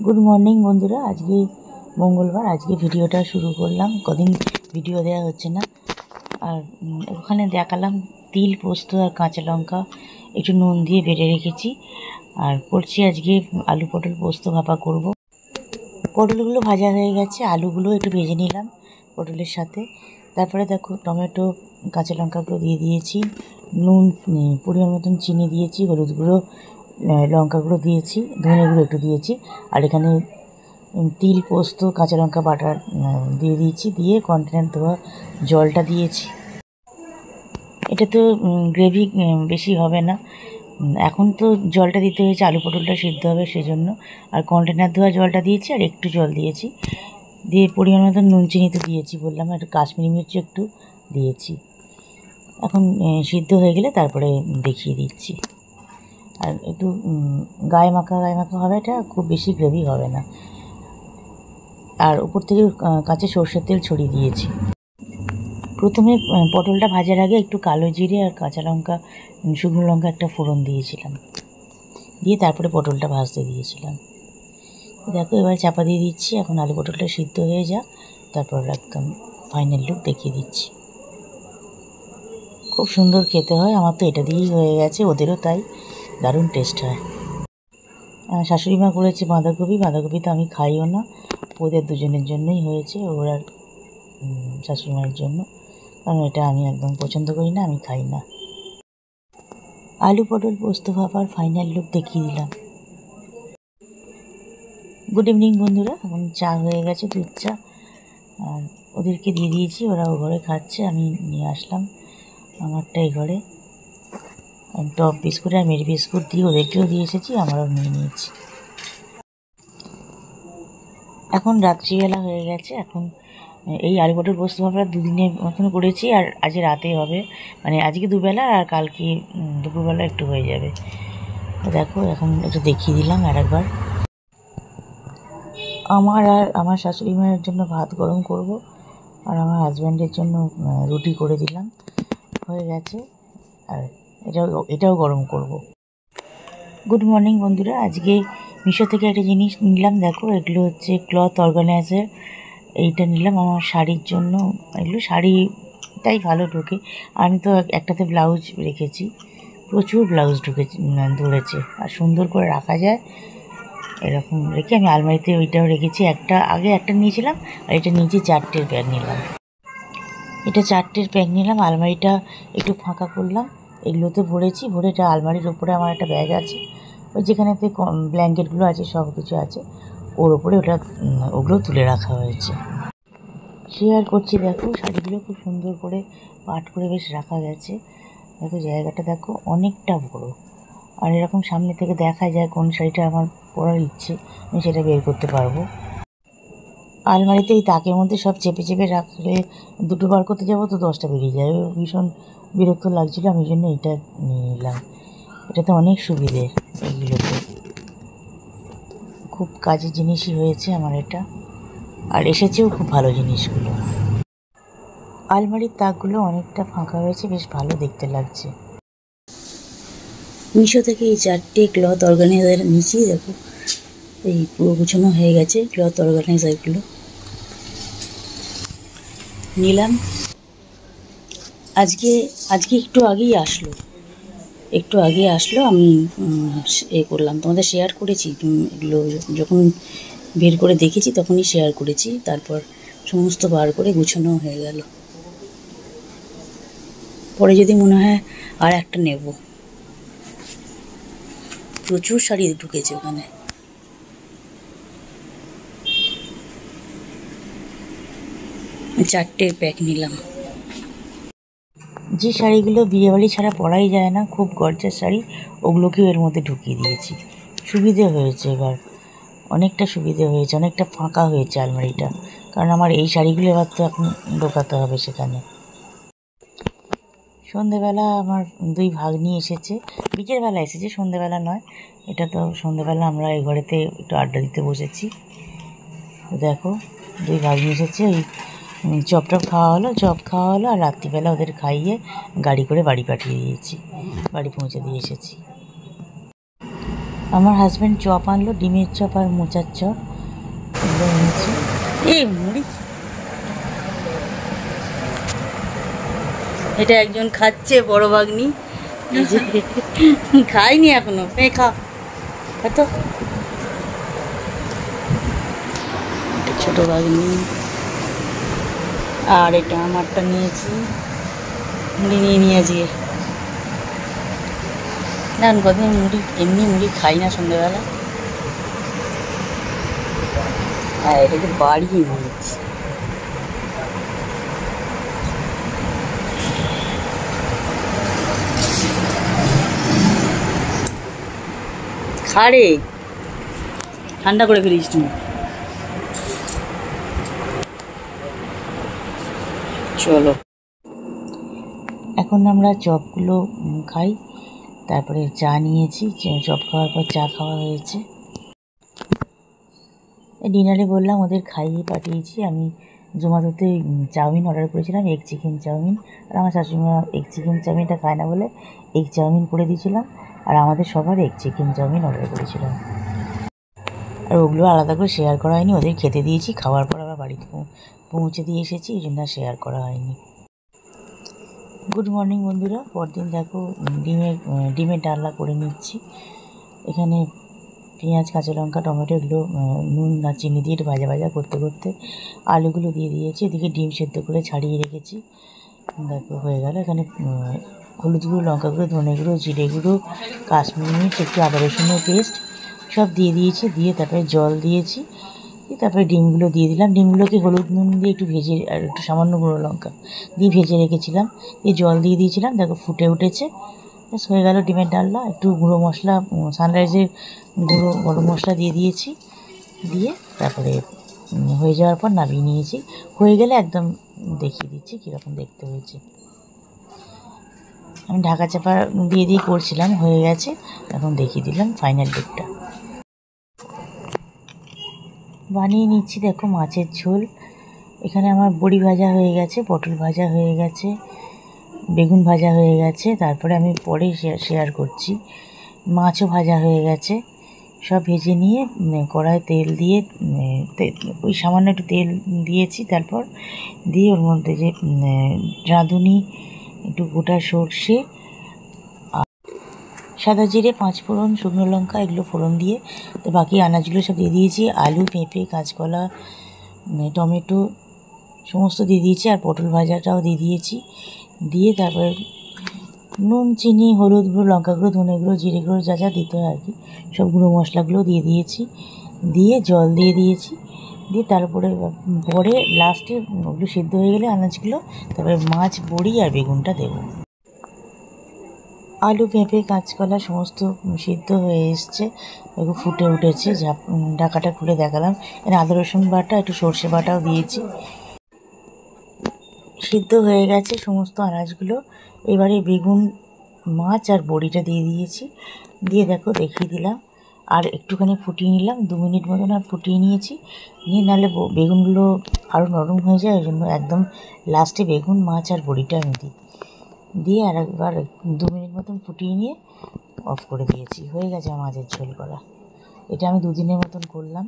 Good morning বন্ধুরা, আজকে মঙ্গলবার। আজকে ভিডিওটা শুরু করলাম, কদিন ভিডিও দেওয়া হচ্ছে না। আর ওখানে দেখালাম তিল, পোস্ত আর কাঁচা লঙ্কা একটু নুন দিয়ে বেটে রেখেছি। আর করছি আজকে আলু পটল পোস্ত ভাপা করব। পটলগুলো ভাজা হয়ে গেছে, আলুগুলো একটু ভেজে নিলাম পটলের সাথে। তারপরে দেখো টমেটো, কাঁচা লঙ্কাগুলো দিয়ে দিয়েছি, নুন পরিমাণ মতন চিনি দিয়েছি, হলুদ গুঁড়ো, লঙ্কা গুঁড়ো দিয়েছি, ধনে গুঁড়ো একটু দিয়েছি। আর এখানে তিল, পোস্ত, কাঁচা লঙ্কা বাটা দিয়ে দিয়েছি, দিয়ে কন্টেনার ধোয়া জলটা দিয়েছি। এটা তো গ্রেভি বেশি হবে না, এখন তো জলটা দিতে হয়েছে, আলু পটলটা সিদ্ধ হবে সেজন্য। আর কন্টেনার ধোয়া জলটা দিয়েছি, আর একটু জল দিয়েছি, দিয়ে পরিমাণ মতন নুন চিনি তো দিয়েছি বললাম, একটু কাশ্মীরি মির্চ একটু দিয়েছি। এখন সিদ্ধ হয়ে গেলে তারপরে দেখিয়ে দিচ্ছি। আর একটু গায়ে মাখা হবে, এটা খুব বেশি গ্রেভি হবে না। আর উপর থেকে কাঁচা সর্ষের তেল ছড়িয়ে দিয়েছি। প্রথমে পটলটা ভাজার আগে একটু কালো জিরে আর কাঁচা লঙ্কা, শুকনো লঙ্কা একটা ফোড়ন দিয়েছিলাম, দিয়ে তারপরে পটলটা ভাজতে দিয়েছিলাম। দেখো এবার চাপা দিয়ে দিচ্ছি, এখন আলু পটলটা সিদ্ধ হয়ে যাক, তারপর একদম ফাইনাল লুক দেখিয়ে দিচ্ছি। খুব সুন্দর খেতে হয়, আমার তো এটা দিয়েই হয়ে গেছে, ওদেরও তাই, দারুণ টেস্ট হয়। শাশুড়ি মা করেছে বাঁধাকপি তো আমি খাইও না, ওদের দুজনের জন্যই হয়েছে, ওর আর শাশুড়ি মায়ের জন্য, কারণ এটা আমি একদম পছন্দ করি না, আমি খাই না। আলু পটল পোস্ত ভাপার ফাইনাল লুক দেখিয়ে দিলাম। গুড ইভিনিং বন্ধুরা, এখন চা হয়ে গেছে, দুধ চা, আর ওদেরকে দিয়ে দিয়েছি, ওরা ও ঘরে খাচ্ছে, আমি নিয়ে আসলাম আমারটা এই ঘরে। টপ বিস্কুট আর মেরি বিস্কুট দিয়ে ওদেরকেও দিয়ে এসেছি, আমরাও নিয়ে নিয়েছি। এখন রাত্রিবেলা হয়ে গেছে, এখন এই আলু পটল পোস্ত ভাপা দুদিনের মতন করেছি, আর আজ রাতে হবে, মানে আজকে দুবেলা আর কালকে দুপুরবেলা একটু হয়ে যাবে। দেখো এখন একটু দেখিয়ে দিলাম আর একবার। আমার আর আমার শাশুড়ি মায়ের জন্য ভাত গরম করব, আর আমার হাজব্যান্ডের জন্য রুটি করে দিলাম, হয়ে গেছে। আর এটাও গরম করব। গুড মর্নিং বন্ধুরা, আজকে মিশো থেকে একটা জিনিস নিলাম, দেখো এগুলো হচ্ছে ক্লথ অর্গানাইজার। এইটা নিলাম আমার শাড়ির জন্য, এগুলো শাড়িটাই ভালো ঢোকে। আমি তো একটাতে ব্লাউজ রেখেছি, প্রচুর ব্লাউজ ধরেছে, আর সুন্দর করে রাখা যায়। এরকম রেখে আমি আলমারিতে ওইটাও রেখেছি, আগে একটা নিয়েছিলাম, আর এটা নিচে 4টের ব্যাগ নিলাম। এটা 4টের ব্যাগ নিলাম, আলমারিটা একটু ফাঁকা করলাম, এগুলোতে ভরেছি, ভরে এটা আলমারির ওপরে আমার একটা ব্যাগ আছে, ওই যেখানেতে ব্ল্যাঙ্কেটগুলো আছে, সব কিছু আছে, ওর ওপরে ওগুলো তুলে রাখা হয়েছে। শেয়ার করছি, দেখো শাড়িগুলো খুব সুন্দর করে পাট করে বেশ রাখা গেছে। দেখো জায়গাটা দেখো অনেকটা বড়, আর এরকম সামনে থেকে দেখা যায় কোন শাড়িটা আমার পরার ইচ্ছে, আমি সেটা বের করতে পারবো। আলমারিতে এই তাকের মধ্যে সব চেপে চেপে রাখলে দুটো বার করতে যাবো তো 10টা বেরিয়ে যায়, ভীষণ বিরক্ত লাগছিলো, আমি জন্য এটা নিয়ে নিলাম। এটাতে অনেক সুবিধে, এইগুলোতে খুব কাজের জিনিসই হয়েছে আমার এটা, আর এসেছেও খুব ভালো জিনিসগুলো। আলমারির তাকগুলো অনেকটা ফাঁকা হয়েছে, বেশ ভালো দেখতে লাগছে। মিশো থেকে এই 4টে ক্লথ অর্গানাইজার নিয়েছি, দেখো এই পুরো গুছানো হয়ে গেছে ক্লথ অর্গানাইজারগুলো নিলাম। আজকে একটু আগেই আসলো, আমি করলাম, তোমাদের শেয়ার করেছি, এগুলো যখন বের করে দেখেছি তখনই শেয়ার করেছি, তারপর সমস্ত বার করে গুছানো হয়ে গেল। পরে যদি মনে হয় আর একটা নেব, প্রচুর শাড়ি ঢুকেছে ওখানে। চারটের প্যাক নিলাম। যে শাড়িগুলো বিয়েবাড়ি ছাড়া পরাই যায় না, খুব গর্জার শাড়ি, ওগুলোকেও এর মধ্যে ঢুকিয়ে দিয়েছি। সুবিধে হয়েছে, এবার অনেকটা সুবিধে হয়েছে, অনেকটা ফাঁকা হয়েছে আলমারিটা, কারণ আমার এই শাড়িগুলো এবার তো এখন ঢোকাতে হবে সেখানে। সন্ধেবেলা আমার 2 ভাগ্নি এসেছে, বিকেলবেলা এসেছে, সন্ধেবেলা নয়, এটা তো সন্ধেবেলা আমরা এই ঘরেতে একটু আড্ডা দিতে বসেছি। দেখো 2 ভাগ্নি এসেছে, ওই চপ খাওয়া হলো, আর রাত্রিবেলা ওদের খাইয়ে গাড়ি করে বাড়ি পাঠিয়ে দিয়েছি, বাড়ি পৌঁছে দিয়ে এসেছি। আমার হাজব্যান্ড চপ আনলো, ডিমের চপ আর মোচার চপ এগুলো এনেছে। এই মুড়ি এটা একজন খাচ্ছে, বড় ভাগ্নি। খাইনি এখনো, খাও তো। ছোট ভাগ্নি। আর এটা আমারটা নিয়েছি, মুড়ি নিয়ে নিয়েছি। না কদিন মুড়ি এমনি মুড়ি খাই না সন্ধ্যেবেলা। আর এটাকে বাড়িয়ে নিয়েছি। খাড়ে ঠান্ডা করে ফেলিস তুমি। চলো এখন আমরা চপগুলো খাই। তারপরে চা নিয়েছি, চপ খাওয়ার পর চা খাওয়া হয়েছে। ডিনারে বললাম ওদের খাইয়ে পাঠিয়েছি। আমি জোম্যাটোতে চাউমিন অর্ডার করেছিলাম, এগ চিকেন চাউমিন। আর আমার শাশুড়িমা এগ চিকেন চাউমিনটা খায় না বলে এগ চাউমিন করে দিয়েছিলাম। আর আমাদের সবার এগ চিকেন চাউমিন অর্ডার করেছিলাম। আর ওগুলো আলাদা করে শেয়ার করা হয়নি, ওদের খেতে দিয়েছি। খাওয়ার পর আবার বাড়িতে পৌঁছে দিয়ে এসেছি, এই জন্য শেয়ার করা হয়নি। গুড মর্নিং বন্ধুরা। পরদিন দেখো ডিমের ডালনা করে নিচ্ছি। এখানে পেঁয়াজ, কাঁচা লঙ্কা, টমেটো এগুলো নুন আর চিনি দিয়ে ভাজা ভাজা করতে করতে আলুগুলো দিয়ে দিয়েছি। এদিকে ডিম সেদ্ধ করে ছাড়িয়ে রেখেছি। দেখো হয়ে গেল। এখানে হলুদ গুঁড়ো, লঙ্কা গুঁড়ো, ধনে গুঁড়ো, জিরে গুঁড়ো, কাশ্মীরি মির্চ, একটু আদা রসুনের পেস্ট সব দিয়ে দিয়েছি। দিয়ে তারপরে জল দিয়েছি। তারপরে ডিমগুলো দিয়ে দিলাম। ডিমগুলোকে হলুদ নুন দিয়ে একটু ভেজে, আর একটু সামান্য গুঁড়ো লঙ্কা দিয়ে ভেজে রেখেছিলাম। দিয়ে জল দিয়ে দিয়েছিলাম। দেখো ফুটে উঠেছে, ব্যাস হয়ে গেল ডিমের ডালনা। একটু গুঁড়ো মশলা, সানরাইজের গুঁড়ো গরম মশলা দিয়ে দিয়েছি। দিয়ে তারপরে হয়ে যাওয়ার পর নামিয়ে নিয়েছি। হয়ে গেলে একদম দেখিয়ে দিচ্ছি কীরকম দেখতে হয়েছে। আমি ঢাকা চাপা দিয়ে করছিলাম, হয়ে গেছে। এখন দেখিয়ে দিলাম ফাইনাল লুকটা। বানিয়ে নিচ্ছি দেখো মাছের ঝোল। এখানে আমার বড়ি ভাজা হয়ে গেছে, পটল ভাজা হয়ে গেছে, বেগুন ভাজা হয়ে গেছে। তারপরে আমি পরে শেয়ার করছি, মাছও ভাজা হয়ে গেছে। সব ভেজে নিয়ে কড়ায় তেল দিয়ে, ওই সামান্য একটু তেল দিয়েছি। তারপর দিয়ে ওর মধ্যে যে রাঁধুনি, একটু গোটা সর্ষে, সাদা জিরে, 5 ফোড়ন, শুকনো লঙ্কা এগুলো ফোড়ন দিয়ে তো বাকি আনাজগুলো সব দিয়ে দিয়েছি। আলু, পেঁপে, কাঁচকলা, টমেটো সমস্ত দিয়ে দিয়েছি। আর পটল ভাজাটাও দিয়ে দিয়েছি। দিয়ে তারপর নুন, চিনি, হলুদ গুঁড়ো, লঙ্কা গুঁড়ো, ধনে গুঁড়ো, জিরে গুঁড়ো যা যা দিতে হয় আর কি, সব গুঁড়ো মশলাগুলো দিয়ে দিয়েছি। দিয়ে জল দিয়ে দিয়েছি। দিয়ে তারপরে পরে লাস্টে ওগুলো সিদ্ধ হয়ে গেলে আনাজগুলো, তারপরে মাছ, বড়ি আর বেগুনটা দেবো। আলু, পেঁপে, কাঁচকলা সমস্ত সিদ্ধ হয়ে এসছে, একটু ফুটে উঠেছে। ঢাকাটা খুলে দেখালাম। এর আদা রসুন বাটা, একটু সর্ষে বাটাও দিয়েছি। সিদ্ধ হয়ে গেছে সমস্ত আনাজগুলো। এবারে বেগুন, মাছ আর বড়িটা দিয়ে দিয়েছি। দিয়ে দেখো দেখিয়ে দিলাম। আর একটুখানি ফুটিয়ে নিলাম, 2 মিনিট মতন আর ফুটিয়ে নিয়েছি। নিয়ে নাহলে বেগুনগুলো আরও নরম হয়ে যায়, ওই জন্য একদম লাস্টে বেগুন, মাছ আর বড়িটা আমি দিই। দিয়ে আর একবার 2 মিনিট মতন ফুটিয়ে নিয়ে অফ করে দিয়েছি। হয়ে গেছে আমার মাছের ঝোল করা। এটা আমি 2 দিনের মতন করলাম,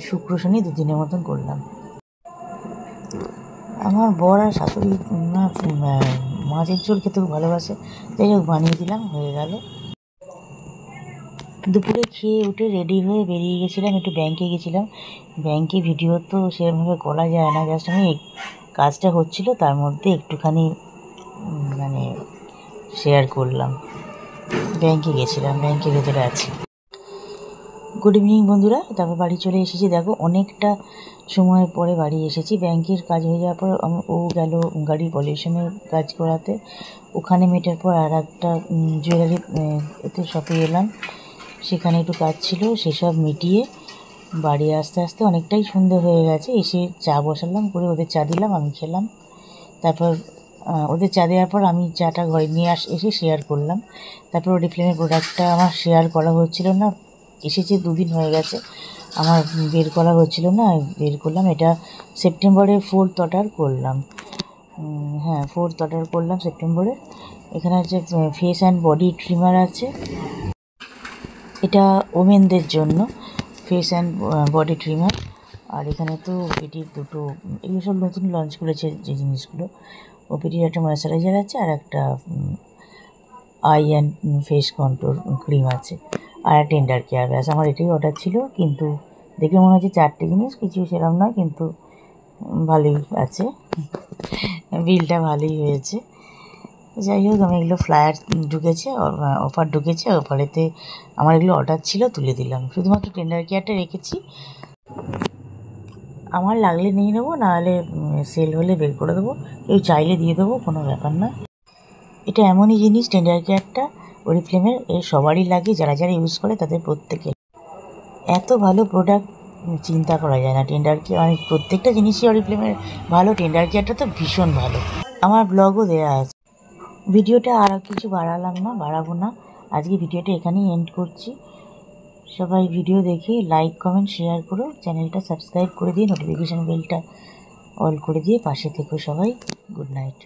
শুক্র শনি 2 দিনের মতন করলাম। আমার বর আর শাশুড়ি মাছের ঝোল খেতে খুব ভালোবাসে, যাই হোক বানিয়ে দিলাম, হয়ে গেল। দুপুরে খেয়ে উঠে রেডি হয়ে বেরিয়ে গেছিলাম, একটু ব্যাংকে গেছিলাম। ব্যাংকে ভিডিও তো সেরকমভাবে করা যায় না, জাস্ট আমি কাজটা হচ্ছিল তার মধ্যে একটুখানি মানে শেয়ার করলাম। ব্যাংকে গেছিলাম, ব্যাংকের ভেতরে আছি। গুড ইভিনিং বন্ধুরা। তারপর বাড়ি চলে এসেছি। দেখো অনেকটা সময় পরে বাড়ি এসেছি। ব্যাংকের কাজ হয়ে যাওয়ার পর ও গেল গাড়ি পলিউশনের কাজ করাতে। ওখানে মেটার পর আর একটা জুয়েলারি এতে শপে এলাম, সেখানে একটু কাজ ছিল, সেসব মিটিয়ে বাড়ি আস্তে আস্তে অনেকটাই সন্ধ্যে হয়ে গেছে। এসে চা বসালাম, করে ওদের চা দিলাম, আমি খেলাম। তারপর ওদের চা দেওয়ার পর আমি চাটা ঘরে নিয়ে এসে শেয়ার করলাম। তারপর ওরিফ্লেমের প্রোডাক্টটা আমার শেয়ার করা হচ্ছিল না, এসেছে 2 দিন হয়ে গেছে, আমার বের করা হচ্ছিল না, বের করলাম। এটা সেপ্টেম্বরে 4th অর্ডার করলাম। হ্যাঁ 4th অর্ডার করলাম সেপ্টেম্বরে। এখানে হচ্ছে ফেস অ্যান্ড বডি ট্রিমার আছে, এটা ওমেনদের জন্য ফেস অ্যান্ড বডি ট্রিমার। আর এখানে তো ওপিটির দুটো, এগুলো সব নতুন লঞ্চ করেছে যে জিনিসগুলো। ওপিটির একটা ময়েশ্চারাইজার আছে আর একটা I and face control cream আছে আর একটা টেন্ডার কেয়ার। ব্যাস আমার এটাই অর্ডার ছিল, কিন্তু দেখে মনে হচ্ছে 4টে জিনিস, কিছু সেরকম নয়, কিন্তু ভালোই আছে, বিলটা ভালোই হয়েছে। যাই হোক, আমি এগুলো ফ্লায়ার ঢুকেছে, অফার ঢুকেছে, অফারেতে আমার এগুলো অর্ডার ছিল, তুলে দিলাম। শুধুমাত্র টেন্ডার কেয়ারটা রেখেছি, আমার লাগলে নিয়ে নেবো, নাহলে সেল হলে বের করে দেবো, কেউ চাইলে দিয়ে দেবো, কোনো ব্যাপার না। এটা এমনই জিনিস, টেন্ডার কেয়ারটা অরিফ্লেমের, এর সবারই লাগে, যারা যারা ইউজ করে তাদের প্রত্যেকে। এত ভালো প্রোডাক্ট চিন্তা করা যায় না। টেন্ডার কেয়ার মানে প্রত্যেকটা জিনিসই অরিফ্লেমের ভালো, টেন্ডার কেয়ারটা তো ভীষণ ভালো। আমার ব্লগও দেওয়া আছে। ভিডিওটা আর কিছু বাড়াবো না, আজকে ভিডিওটা এখানেই এন্ড করছি। সবাই ভিডিও দেখে লাইক কমেন্ট শেয়ার করো, চ্যানেলটা সাবস্ক্রাইব করে দিয়ে নোটিফিকেশান বেলটা অল করে দিয়ে পাশে থেকো সবাই। Good night.